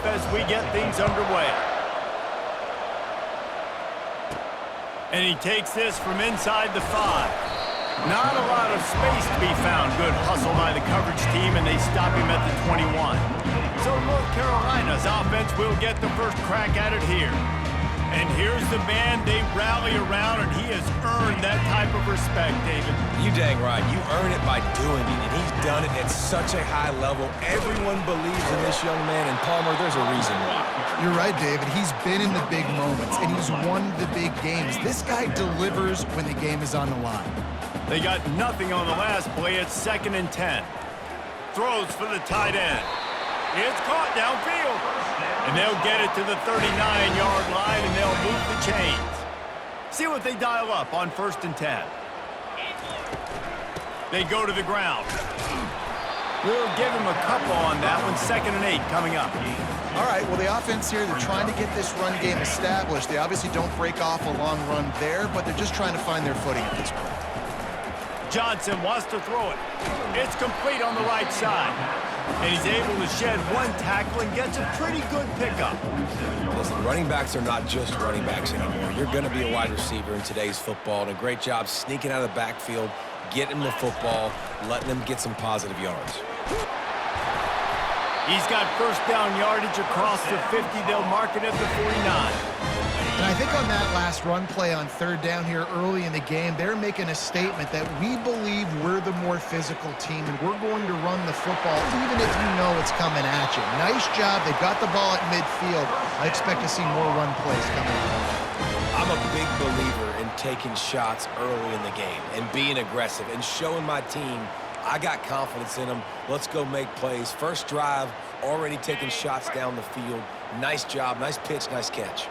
as we get things underway. And he takes this from inside the 5. Not a lot of space to be found. Good hustle by the coverage team, and they stop him at the 21. So North Carolina's offense will get the first crack at it here. And here's the man they rally around, and he has earned that type of respect, David. You dang right. You earn it by doing it, and he's done it at such a high level. Everyone believes in this young man, and Palmer, there's a reason why. You're right, David. He's been in the big moments, and he's won the big games. This guy delivers when the game is on the line. They got nothing on the last play. It's 2nd and 10. Throws for the tight end. It's caught downfield. And they'll get it to the 39-yard line, and they'll move the chains. See what they dial up on 1st and 10. They go to the ground. We'll give him a couple on that one. 2nd and 8 coming up. All right, well, the offense here, they're trying to get this run game established. They obviously don't break off a long run there, but they're just trying to find their footing at this point. Johnson wants to throw it. It's complete on the right side. And he's able to shed one tackle and gets a pretty good pickup. Listen, running backs are not just running backs anymore. You're going to be a wide receiver in today's football, and a great job sneaking out of the backfield, getting the football, letting them get some positive yards. He's got first down yardage across the 50. They'll mark it at the 49. And I think on that last run play on 3rd down here early in the game, they're making a statement that we believe we're the more physical team, and we're going to run the football even if you know it's coming at you. Nice job. They got the ball at midfield. I expect to see more run plays coming up. I'm a big believer in taking shots early in the game and being aggressive and showing my team I got confidence in them. Let's go make plays. First drive, already taking shots down the field. Nice job, nice pitch, nice catch.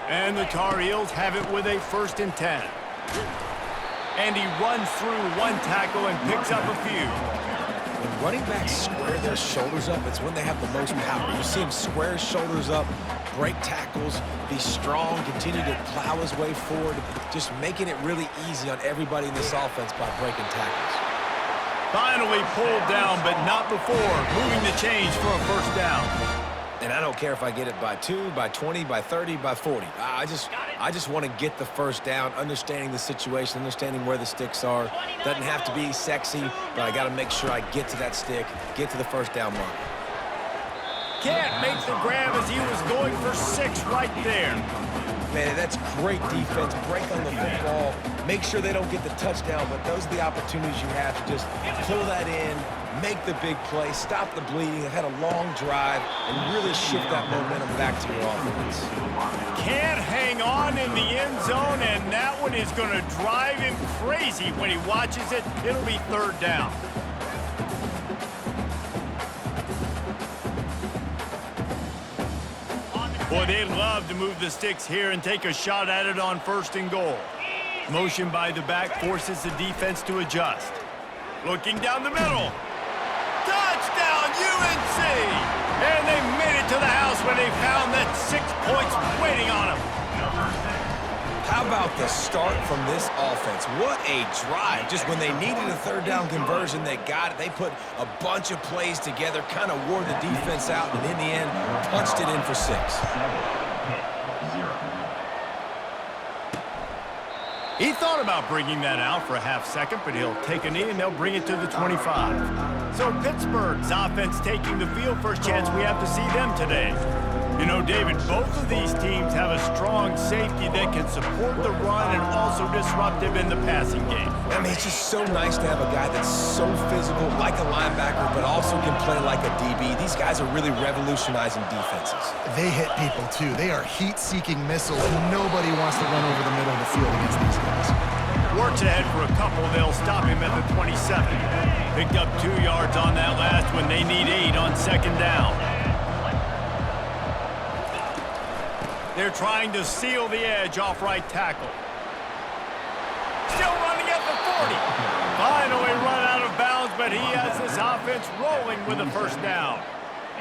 And the Tar Heels have it with a 1st and 10. And he runs through one tackle and picks up a few. When running backs square their shoulders up, it's when they have the most power. You see him square his shoulders up, break tackles, be strong, continue to plow his way forward, just making it really easy on everybody in this offense by breaking tackles. Finally pulled down, but not before moving the chains for a 1st down. And I don't care if I get it by 2, by 20, by 30, by 40. I just want to get the 1st down, understanding the situation, understanding where the sticks are. Doesn't have to be sexy, but I got to make sure I get to that stick, get to the 1st down mark. Can't make the grab as he was going for 6 right there. Man, that's great defense. Break on the football. Make sure they don't get the touchdown, but those are the opportunities you have to just pull that in, make the big play, stop the bleeding, had a long drive, and really shift that momentum back to your offense. Can't hang on in the end zone, and that one is going to drive him crazy when he watches it. It'll be 3rd down. Boy, they'd love to move the sticks here and take a shot at it on 1st and goal. Motion by the back forces the defense to adjust. Looking down the middle. Touchdown, UNC! And they made it to the house when they found that 6 points waiting on them. How about the start from this offense? What a drive. Just when they needed a 3rd down conversion, they got it. They put a bunch of plays together, kind of wore the defense out, and in the end, punched it in for 6. He thought about bringing that out for a half second, but he'll take a knee and they'll bring it to the 25. So Pittsburgh's offense taking the field. First chance we have to see them today. You know, David, both of these teams have a strong safety that can support the run and also disruptive in the passing game. I mean, it's just so nice to have a guy that's so physical, like a linebacker, but also can play like a DB. These guys are really revolutionizing defenses. They hit people, too. They are heat-seeking missiles. Nobody wants to run over the middle of the field against these guys. Works ahead for a couple. They'll stop him at the 27. Picked up 2 yards on that last one. They need 8 on 2nd down. They're trying to seal the edge off right tackle. Still running at the 40. Finally run out of bounds, but he has this offense rolling with a 1st down.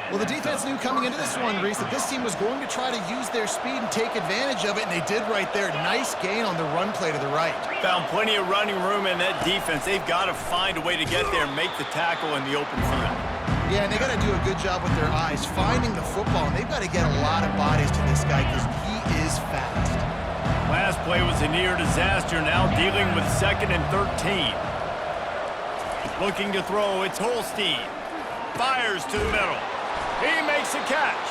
Well, the defense knew coming into this one, Reese, that this team was going to try to use their speed and take advantage of it, and they did right there. Nice gain on the run play to the right. Found plenty of running room in that defense. They've got to find a way to get there and make the tackle in the open field. Yeah, and they got to do a good job with their eyes, finding the football, and they've got to get a lot of bodies to this guy because he is fast. Last play was a near disaster, now dealing with 2nd and 13. Looking to throw, it's Holstein. Fires to the middle. He makes a catch.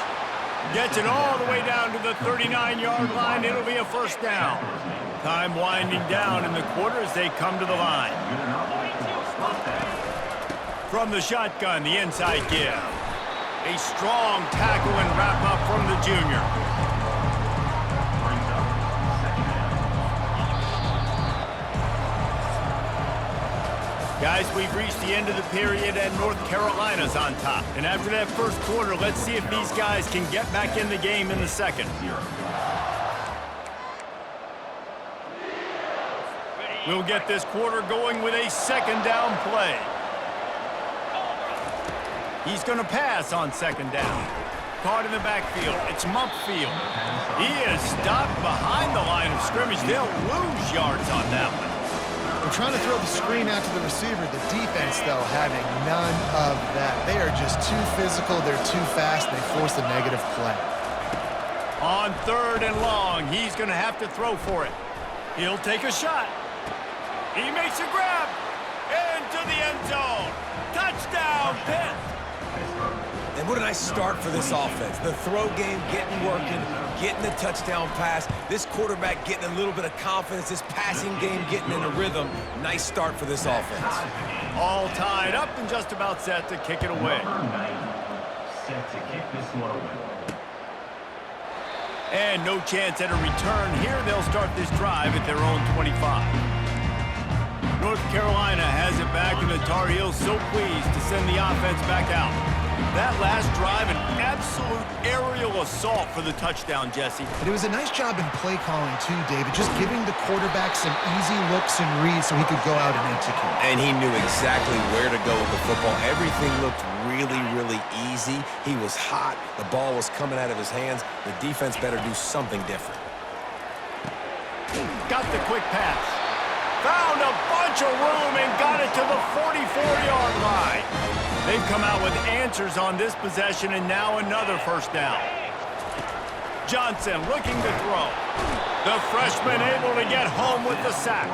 Gets it all the way down to the 39-yard line. It'll be a first down. Time winding down in the quarter as they come to the line. From the shotgun, the inside give. A strong tackle and wrap up from the junior. Guys, we've reached the end of the period and North Carolina's on top. And after that first quarter, let's see if these guys can get back in the game in the second. We'll get this quarter going with a second down play. He's going to pass on second down. Caught in the backfield. It's Mumpfield. He is stopped behind the line of scrimmage. They'll lose yards on that one. They're trying to throw the screen out to the receiver. The defense, though, having none of that. They are just too physical. They're too fast. They force a negative play. On 3rd and long, he's going to have to throw for it. He'll take a shot. He makes a grab. Into the end zone. Touchdown, Pitt. And what a nice start for this offense. The throw game getting working, getting the touchdown pass. This quarterback getting a little bit of confidence. This passing game getting in a rhythm. Nice start for this offense. All tied up and just about set to kick it away. Set to kick this one away. And no chance at a return here. They'll start this drive at their own 25. North Carolina has it back, and the Tar Heels so pleased to send the offense back out. That last drive, an absolute aerial assault for the touchdown, Jesse. But it was a nice job in play calling, too, David, just giving the quarterback some easy looks and reads so he could go out and execute. And he knew exactly where to go with the football. Everything looked really, really easy. He was hot. The ball was coming out of his hands. The defense better do something different. Got the quick pass. Found a bunch of room and got it to the 44-yard line. They've come out with answers on this possession, and now another first down. Johnson looking to throw. The freshman able to get home with the sack.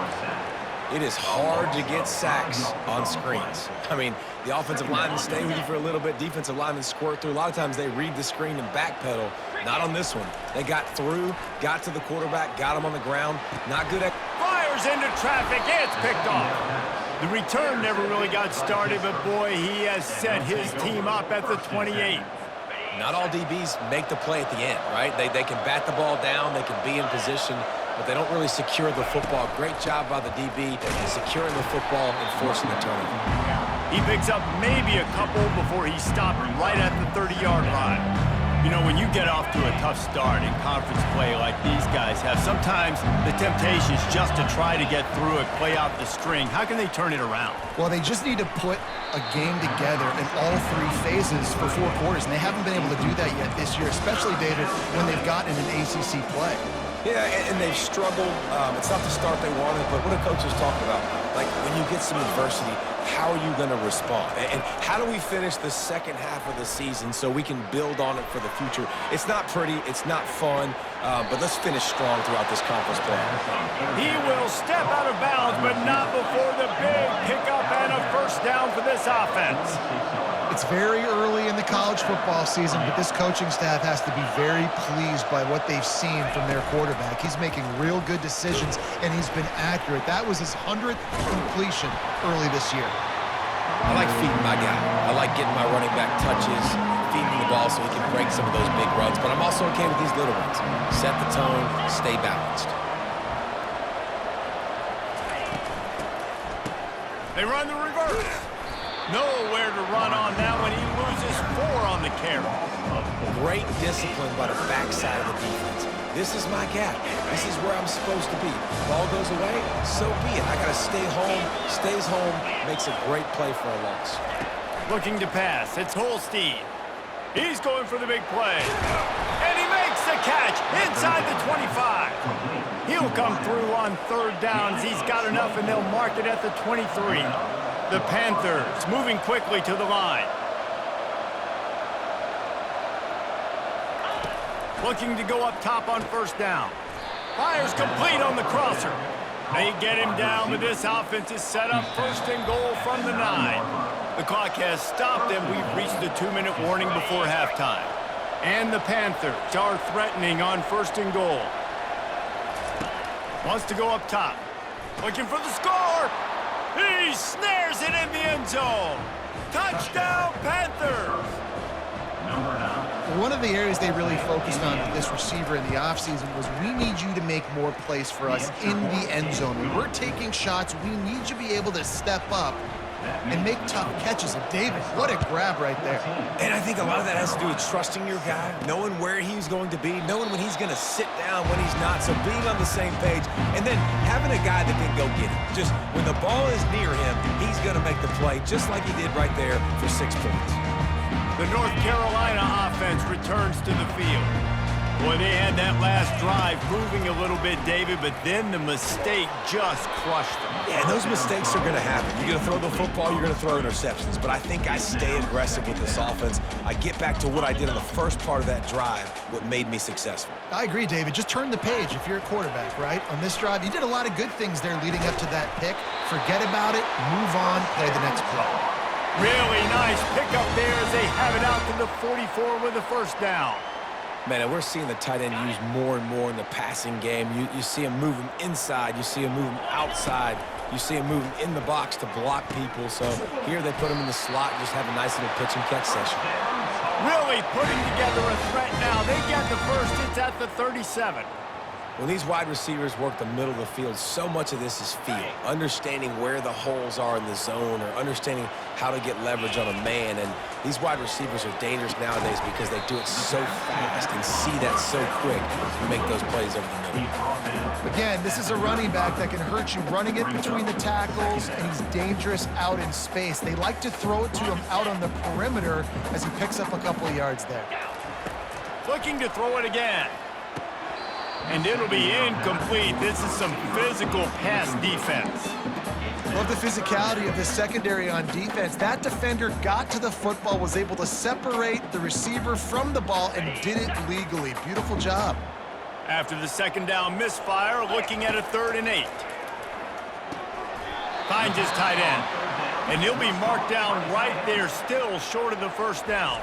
It is hard to get sacks on screens. I mean, the offensive linemen stay with you for a little bit. Defensive linemen squirt through. A lot of times they read the screen and backpedal. Not on this one. They got through, got to the quarterback, got him on the ground. Not good at... Fires into traffic. It's picked off. The return never really got started, but boy, he has set his team up at the 28. Not all DBs make the play at the end, right? They can bat the ball down, they can be in position, but they don't really secure the football. Great job by the DB securing the football and forcing the turnover. He picks up maybe a couple before he stopped right at the 30-yard line. You know, when you get off to a tough start in conference play like these guys have, sometimes the temptation is just to try to get through it, play out the string. How can they turn it around? Well, they just need to put a game together in all 3 phases for 4 quarters, and they haven't been able to do that yet this year, especially, David, when they've gotten an ACC play. Yeah, and they've struggled. It's not the start they wanted, but what a coach is talking about, like when you get some adversity, how are you going to respond? And how do we finish the second half of the season so we can build on it for the future? It's not pretty, it's not fun, but let's finish strong throughout this conference play. He will step out of bounds, but not before the big pickup and a first down for this offense. It's very early in the college football season, but this coaching staff has to be very pleased by what they've seen from their quarterback. He's making real good decisions, and he's been accurate. That was his 100th completion early this year. I like feeding my guy. I like getting my running back touches, feeding the ball so he can break some of those big runs, but I'm also okay with these little ones. Set the tone, stay balanced. They run the reverse. Nowhere to run on that one. He loses 4 on the carry. Great discipline by the backside of the defense. This is my gap. This is where I'm supposed to be. Ball goes away, so be it. I got to stay home. Stays home. Makes a great play for a loss. Looking to pass. It's Holstein. He's going for the big play. And he makes the catch inside the 25. He'll come through on 3rd downs. He's got enough, and they'll mark it at the 23. The Panthers moving quickly to the line. Looking to go up top on first down. Fires complete on the crosser. They get him down, but this offense is set up first and goal from the 9. The clock has stopped, and we've reached the 2-minute warning before halftime. And the Panthers are threatening on first and goal. Wants to go up top. Looking for the score. He snares it in the end zone. Touchdown, Panthers! One of the areas they really focused on with this receiver in the offseason was we need you to make more plays for us in the end zone. When we're taking shots, we need you to be able to step up and make tough catches. And David, what a grab right there. And I think a lot of that has to do with trusting your guy, knowing where he's going to be, knowing when he's going to sit down, when he's not, so being on the same page, and then having a guy that can go get it. Just when the ball is near him, he's going to make the play, just like he did right there for 6 points. The North Carolina offense returns to the field. Boy, they had that last drive moving a little bit, David, but then the mistake just crushed them. Yeah, and those mistakes are going to happen. You're going to throw the football, you're going to throw interceptions, but I think I stay aggressive with this offense. I get back to what I did in the first part of that drive, what made me successful. I agree, David. Just turn the page if you're a quarterback, right? On this drive, you did a lot of good things there leading up to that pick. Forget about it, move on, play the next play. Really nice pickup there as they have it out to the 44 with a first down. Man, and we're seeing the tight end used more and more in the passing game. You see him move him inside. You see him move him outside. You see him move him in the box to block people. So here they put him in the slot and just have a nice little pitch and catch session. Really putting together a threat now. They get the first. It's at the 37. When these wide receivers work the middle of the field, so much of this is feel, understanding where the holes are in the zone or understanding how to get leverage on a man. And these wide receivers are dangerous nowadays because they do it so fast and see that so quick to make those plays over the middle. Again, this is a running back that can hurt you running it between the tackles, and he's dangerous out in space. They like to throw it to him out on the perimeter as he picks up a couple of yards there. Looking to throw it again. And it'll be incomplete. This is some physical pass defense. Love the physicality of the secondary on defense. That defender got to the football, was able to separate the receiver from the ball, and did it legally. Beautiful job. After the second down misfire, looking at a 3rd and 8. Finds his tight end. And he'll be marked down right there, still short of the first down.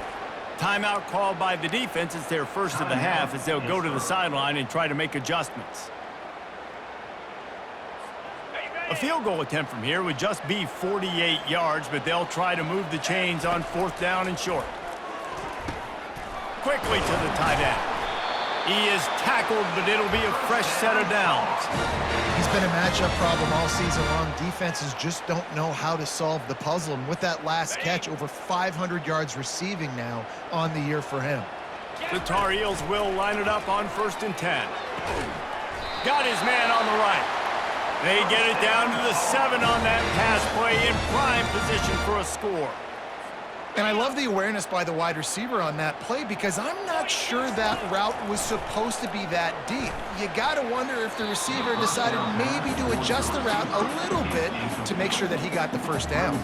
Timeout called by the defense. It's their first of the half as they'll go to the sideline and try to make adjustments. A field goal attempt from here would just be 48 yards, but they'll try to move the chains on 4th down and short. Quickly to the tight end. He is tackled, but it'll be a fresh set of downs. He's been a matchup problem all season long. Defenses just don't know how to solve the puzzle. And with that last catch, over 500 yards receiving now on the year for him. The Tar Heels will line it up on 1st and 10. Got his man on the right. They get it down to the 7 on that pass play in prime position for a score. And I love the awareness by the wide receiver on that play because I'm not sure that route was supposed to be that deep. You got to wonder if the receiver decided maybe to adjust the route a little bit to make sure that he got the first down.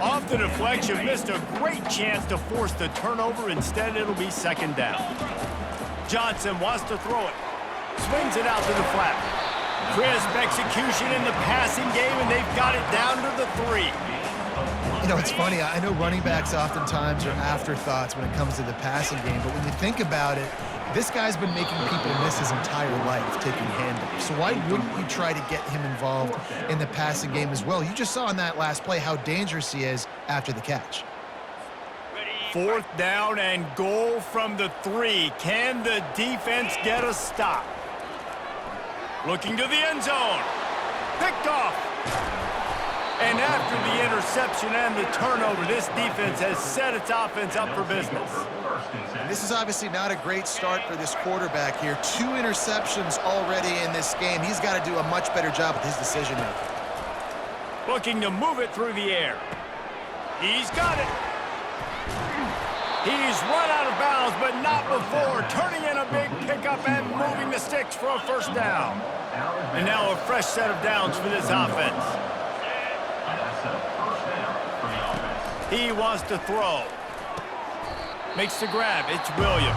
Off the deflection, missed a great chance to force the turnover. Instead, it'll be 2nd down. Johnson wants to throw it. Swings it out to the flat. Crisp execution in the passing game, and they've got it down to the 3. You know, it's funny. I know running backs oftentimes are afterthoughts when it comes to the passing game, but when you think about it, this guy's been making people miss his entire life taking handoffs. So why wouldn't you try to get him involved in the passing game as well? You just saw in that last play how dangerous he is after the catch. 4th down and goal from the 3. Can the defense get a stop? Looking to the end zone. Picked off. And after the interception and the turnover, this defense has set its offense up for business. This is obviously not a great start for this quarterback here. 2 interceptions already in this game. He's got to do a much better job with his decision-making. Looking to move it through the air. He's got it. He's run out of bounds, but not before. Turning in a big pickup and moving the sticks for a first down. And now a fresh set of downs for this offense. He wants to throw. Makes the grab. It's Williams.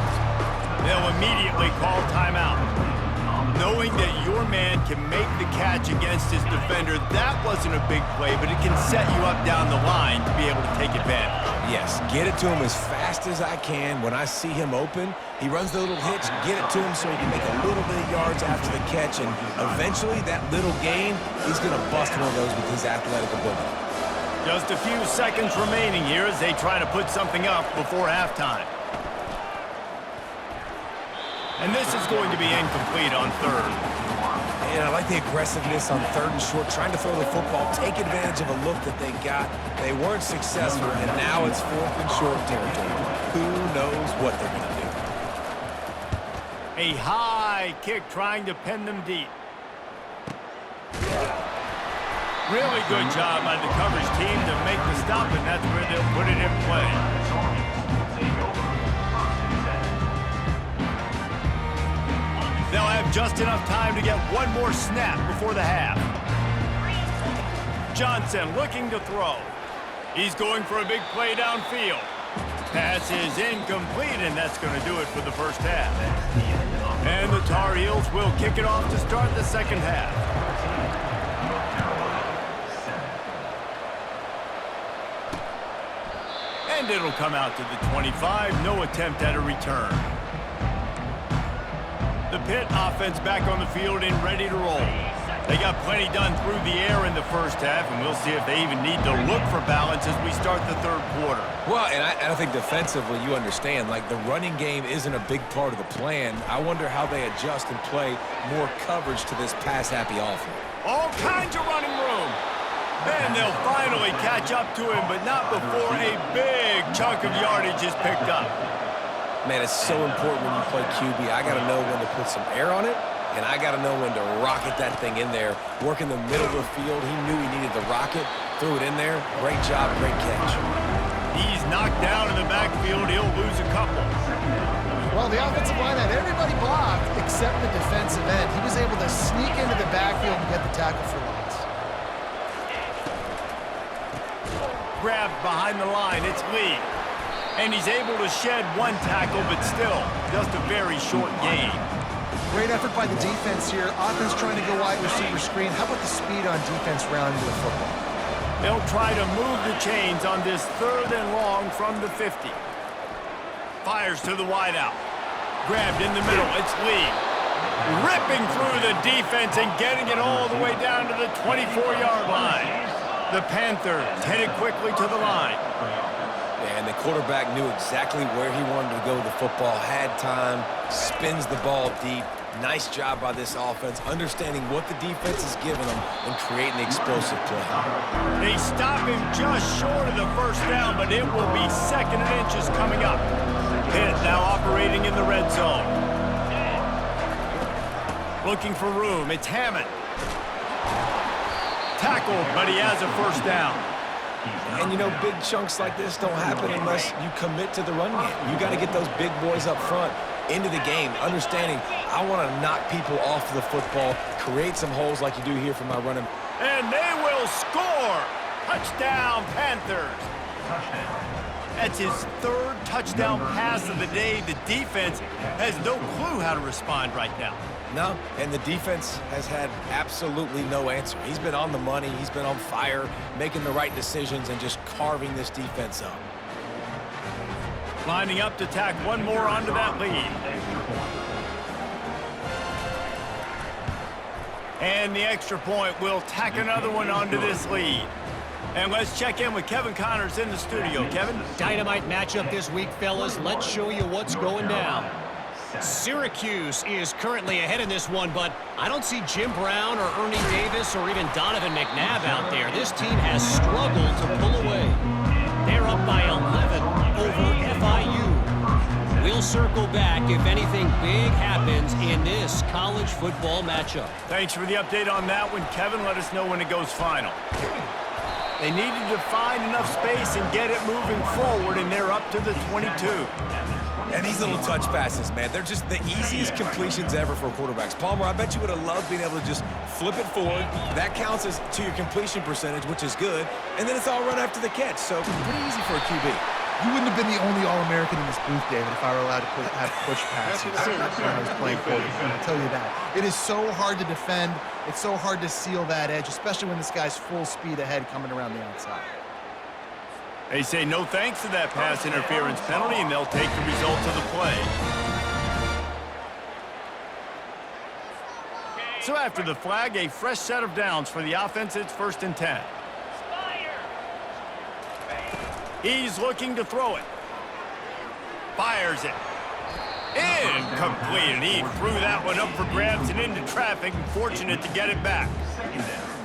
they'll immediately call timeout. Knowing that your man can make the catch against his defender, that wasn't a big play, but it can set you up down the line to be able to take advantage. Yes, get it to him as fast as I can. When I see him open, he runs the little hitch, get it to him so he can make a little bit of yards after the catch, and eventually that little gain, he's going to bust one of those with his athletic ability. Just a few seconds remaining here as they try to put something up before halftime. And this is going to be incomplete on third. And I like the aggressiveness on third and short, trying to throw the football, take advantage of a look that they got. They weren't successful, and now it's fourth and short territory. Who knows what they're going to do? A high kick trying to pin them deep. Really good job by the coverage team to make the stop, and that's where they'll put it in play. They'll have just enough time to get one more snap before the half. Johnson looking to throw. He's going for a big play downfield. Pass is incomplete, and that's going to do it for the first half. And the Tar Heels will kick it off to start the second half. And it'll come out to the 25. No attempt at a return. The Pitt offense back on the field and ready to roll. They got plenty done through the air in the first half, and we'll see if they even need to look for balance as we start the third quarter. Well, and I think defensively, you understand, like the running game isn't a big part of the plan. I wonder how they adjust and play more coverage to this pass-happy offense. All kinds of running room. And they'll finally catch up to him, but not before a big chunk of yardage is picked up. Man, it's so important when you play QB. I got to know when to put some air on it, and I got to know when to rocket that thing in there. Work in the middle of the field. He knew he needed the rocket. Threw it in there. Great job, great catch. He's knocked down in the backfield. He'll lose a couple. Well, the offensive line had everybody blocked except the defensive end. He was able to sneak into the backfield and get the tackle for loss. Grabbed behind the line. It's Lee. And he's able to shed one tackle, but still, just a very short gain. Great effort by the defense here. Offense trying to go wide receiver screen. How about the speed on defense rounding the football? They'll try to move the chains on this third and long from the 50. Fires to the wideout. Grabbed in the middle. It's Lee. Ripping through the defense and getting it all the way down to the 24-yard line. The Panthers headed quickly to the line. And the quarterback knew exactly where he wanted to go with the football, had time, spins the ball deep. Nice job by this offense, understanding what the defense is giving them and creating the explosive play. They stop him just short of the first down, but it will be second and inches coming up. Pitt now operating in the red zone. Looking for room, it's Hammond. Tackled, but he has a first down. And, you know, big chunks like this don't happen unless you commit to the run game. You got to get those big boys up front into the game, understanding I want to knock people off the football, create some holes like you do here for my running. And they will score! Touchdown, Panthers! That's his third touchdown pass of the day. The defense has no clue how to respond right now. No, and the defense has had absolutely no answer. He's been on the money. He's been on fire, making the right decisions and just carving this defense up. Lining up to tack one more onto that lead. And the extra point will tack another one onto this lead. And let's check in with Kevin Connors in the studio. Kevin? Dynamite matchup this week, fellas. Let's show you what's going down. Syracuse is currently ahead in this one, but I don't see Jim Brown or Ernie Davis or even Donovan McNabb out there. This team has struggled to pull away. They're up by 11 over FIU. We'll circle back if anything big happens in this college football matchup. Thanks for the update on that one, Kevin. Let us know when it goes final. They needed to find enough space and get it moving forward, and they're up to the 22. And these little touch passes, man, they're just the easiest completions ever for quarterbacks. Palmer, I bet you would have loved being able to just flip it forward. That counts as to your completion percentage, which is good. And then it's all run after the catch, so pretty easy for a QB. You wouldn't have been the only All-American in this booth, David, if I were allowed to have push passes when I was playing quarterback. I'll tell you that. It is so hard to defend. It's so hard to seal that edge, especially when this guy's full speed ahead coming around the outside. They say no thanks to that pass interference penalty, and they'll take the results of the play. So after the flag, a fresh set of downs for the offense. It's 1st and 10. He's looking to throw it. Fires it. Incomplete, and he threw that one up for grabs and into traffic, and fortunate to get it back.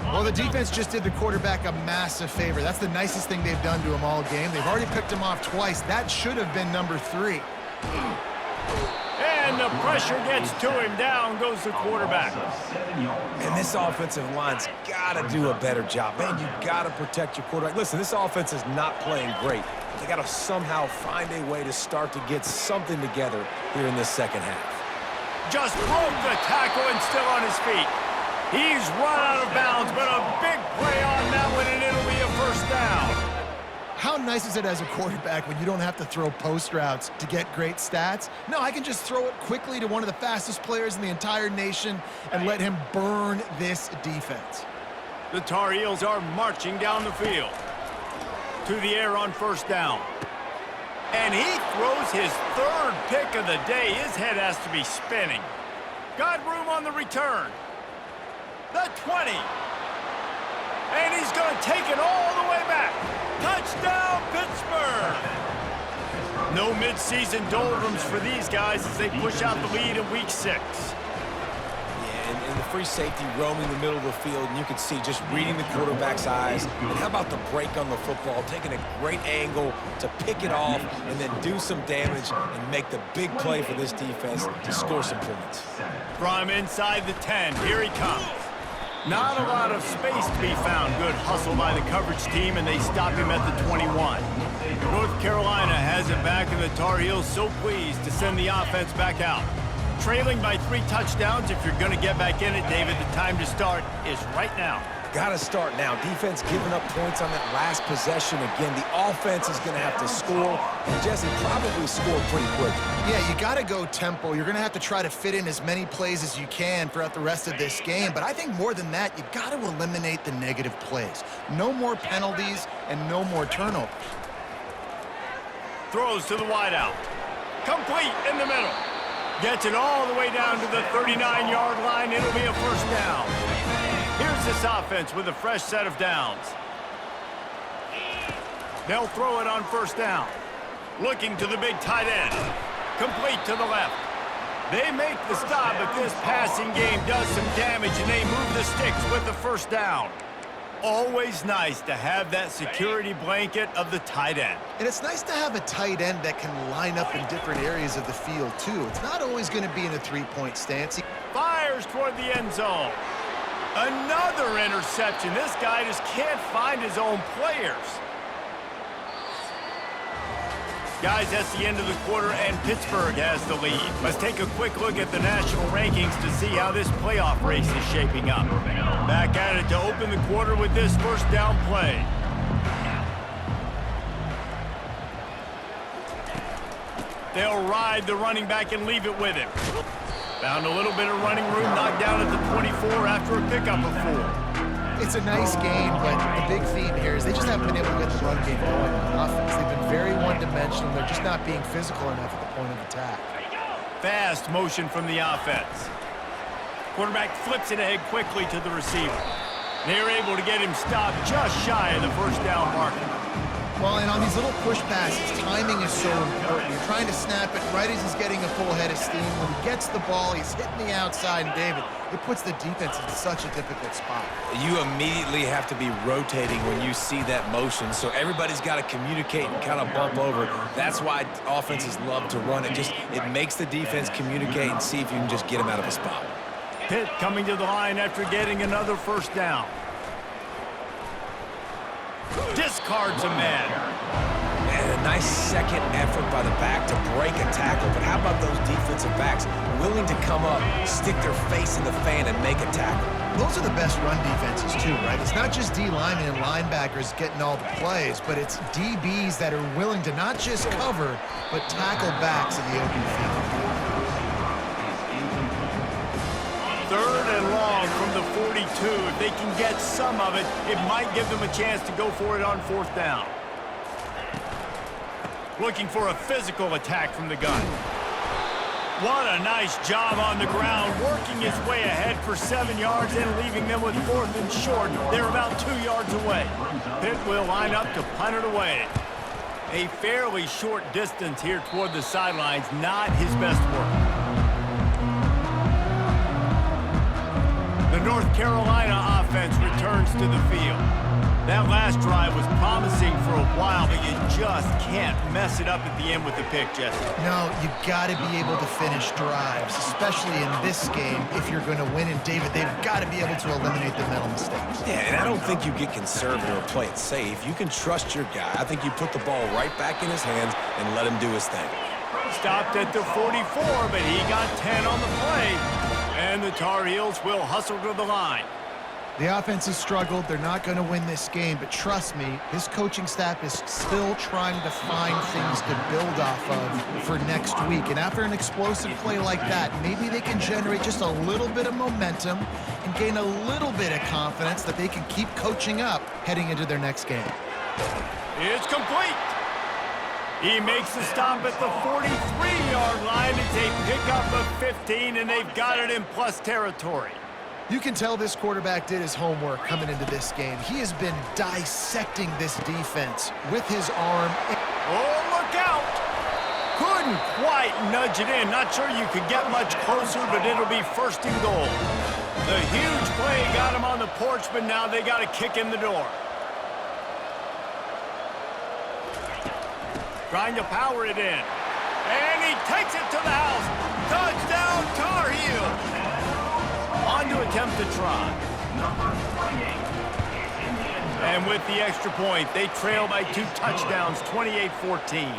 Well, the defense just did the quarterback a massive favor. That's the nicest thing they've done to him all game. They've already picked him off twice. That should have been number 3. And the pressure gets to him. Down goes the quarterback. And this offensive line's got to do a better job. Man, you got to protect your quarterback. Listen, this offense is not playing great. They got to somehow find a way to start to get something together here in this second half. Just broke the tackle and still on his feet. He's run out of bounds, but a big play on that one, and it'll be a 1st down. How nice is it as a quarterback when you don't have to throw post routes to get great stats? No, I can just throw it quickly to one of the fastest players in the entire nation and let him burn this defense. The Tar Heels are marching down the field. To the air on 1st down. And he throws his 3rd pick of the day. His head has to be spinning. Got room on the return. The 20. And he's going to take it all the way back. Touchdown, Pittsburgh! No midseason doldrums for these guys as they push out the lead in Week 6. And the free safety roaming the middle of the field, and you can see just reading the quarterback's eyes. And how about the break on the football, taking a great angle to pick it off and then do some damage and make the big play for this defense to score some points. From inside the 10, here he comes. Not a lot of space to be found. Good hustle by the coverage team, and they stop him at the 21. North Carolina has it back, and the Tar Heels so pleased to send the offense back out. Trailing by 3 touchdowns. If you're going to get back in it, David, the time to start is right now. Got to start now. Defense giving up points on that last possession. Again, the offense is going to have to score, and Jesse probably scored pretty quick. Yeah, you got to go tempo. You're going to have to try to fit in as many plays as you can throughout the rest of this game. But I think more than that, you got to eliminate the negative plays. No more penalties and no more turnovers. Throws to the wideout. Complete in the middle. Gets it all the way down to the 39-yard line. It'll be a 1st down. Here's this offense with a fresh set of downs. They'll throw it on 1st down. Looking to the big tight end. Complete to the left. They make the stop, but this passing game does some damage, and they move the sticks with the 1st down. Always nice to have that security blanket of the tight end. And it's nice to have a tight end that can line up in different areas of the field, too. It's not always going to be in a 3-point stance. Fires toward the end zone. Another interception. This guy just can't find his own players. Guys, that's the end of the quarter, and Pittsburgh has the lead. Let's take a quick look at the national rankings to see how this playoff race is shaping up. Back at it to open the quarter with this 1st down play. They'll ride the running back and leave it with him. Found a little bit of running room, knocked down at the 24 after a pickup of 4. It's a nice game, but the big theme here is they just haven't been able to get the run game going on offense. They've been very one-dimensional. They're just not being physical enough at the point of attack. Fast motion from the offense. Quarterback flips it ahead quickly to the receiver. They're able to get him stopped just shy of the 1st down marker. Well, and on these little push passes, timing is so important. You're trying to snap it right as he's getting a full head of steam. When he gets the ball, he's hitting the outside, and David, it puts the defense in such a difficult spot. You immediately have to be rotating when you see that motion, so everybody's got to communicate and kind of bump over. That's why offenses love to run it. It makes the defense communicate and see if you can just get them out of a spot. Pitt coming to the line after getting another 1st down. Discards a man. And a nice second effort by the back to break a tackle, but how about those defensive backs willing to come up, stick their face in the fan, and make a tackle? Those are the best run defenses too, right? It's not just D linemen and linebackers getting all the plays, but it's DBs that are willing to not just cover, but tackle backs in the open field. Third and long from the 42. If they can get some of it, it might give them a chance to go for it on fourth down. Looking for a physical attack from the gun. What a nice job on the ground, working his way ahead for 7 yards and leaving them with fourth and short. They're about 2 yards away. Pitt will line up to punt it away. A fairly short distance here toward the sidelines, not his best work. The North Carolina offense returns to the field. That last drive was promising for a while, but you just can't mess it up at the end with the pick, Jesse. No, you got to be able to finish drives, especially in this game if you're going to win. And David, they've got to be able to eliminate the mental mistakes. Yeah, and I don't think you get conservative or play it safe. You can trust your guy. I think you put the ball right back in his hands and let him do his thing. Stopped at the 44, but he got 10 on the play. And the Tar Heels will hustle to the line. The offense has struggled. They're not going to win this game, but trust me, this coaching staff is still trying to find things to build off of for next week. And after an explosive play like that, maybe they can generate just a little bit of momentum and gain a little bit of confidence that they can keep coaching up heading into their next game. It's complete. He makes the stop at the 43-yard line. It's a pickup of 15, and they've got it in plus territory. You can tell this quarterback did his homework coming into this game. He has been dissecting this defense with his arm. Oh, look out! Couldn't quite nudge it in. Not sure you could get much closer, but it'll be first and goal. The huge play got him on the porch, but now they got to kick in the door. Trying to power it in. And he takes it to the house. Touchdown, Tar Heels! On to attempt to try. And with the extra point, they trail by 2 touchdowns, 28-14.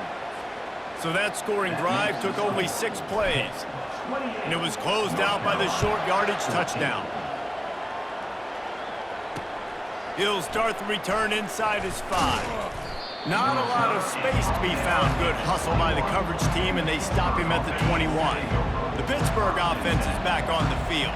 So that scoring drive took only 6 plays. And it was closed out by the short yardage touchdown. He'll start the return inside his 5. Not a lot of space to be found. Good hustle by the coverage team, and they stop him at the 21. The Pittsburgh offense is back on the field.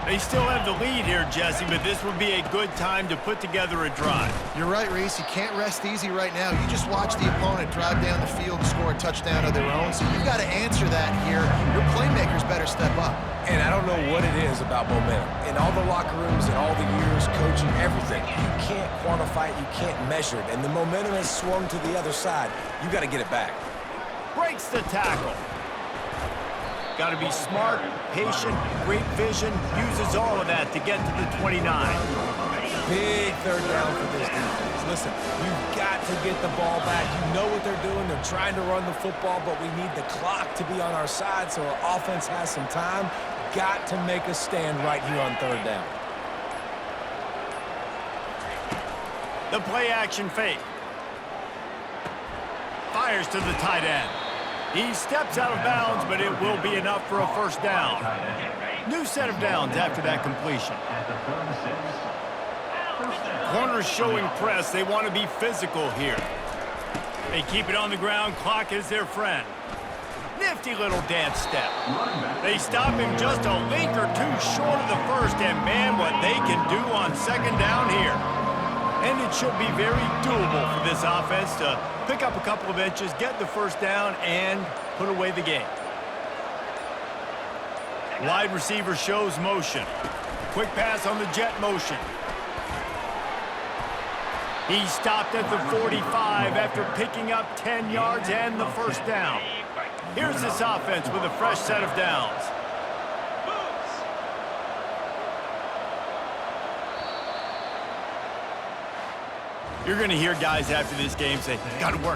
They still have the lead here, Jesse, but this would be a good time to put together a drive. You're right, Reese. You can't rest easy right now. You just watch the opponent drive down the field and score a touchdown of their own, so you've got to answer that here. Your playmakers better step up. And I don't know what it is about momentum. In all the locker rooms and all the years coaching, everything, you can't quantify it, you can't measure it. And the momentum has swung to the other side. You got to get it back. Breaks the tackle. Got to be smart, patient, great vision, uses all of that to get to the 29. Big third down for this defense. Listen, you've got to get the ball back. You know what they're doing. They're trying to run the football, but we need the clock to be on our side so our offense has some time. Got to make a stand right here on third down. The play action fake. Fires to the tight end. He steps out of bounds, but it will be enough for a first down. New set of downs after that completion. Corners showing press. They want to be physical here. They keep it on the ground. Clock is their friend. Nifty little dance step. They stop him just a link or two short of the first, and man, what they can do on second down here. And it should be very doable for this offense to pick up a couple of inches, get the first down, and put away the game. Wide receiver shows motion. Quick pass on the jet motion. He stopped at the 45 after picking up 10 yards and the first down. Here's this offense with a fresh set of downs. You're going to hear guys after this game say, got to work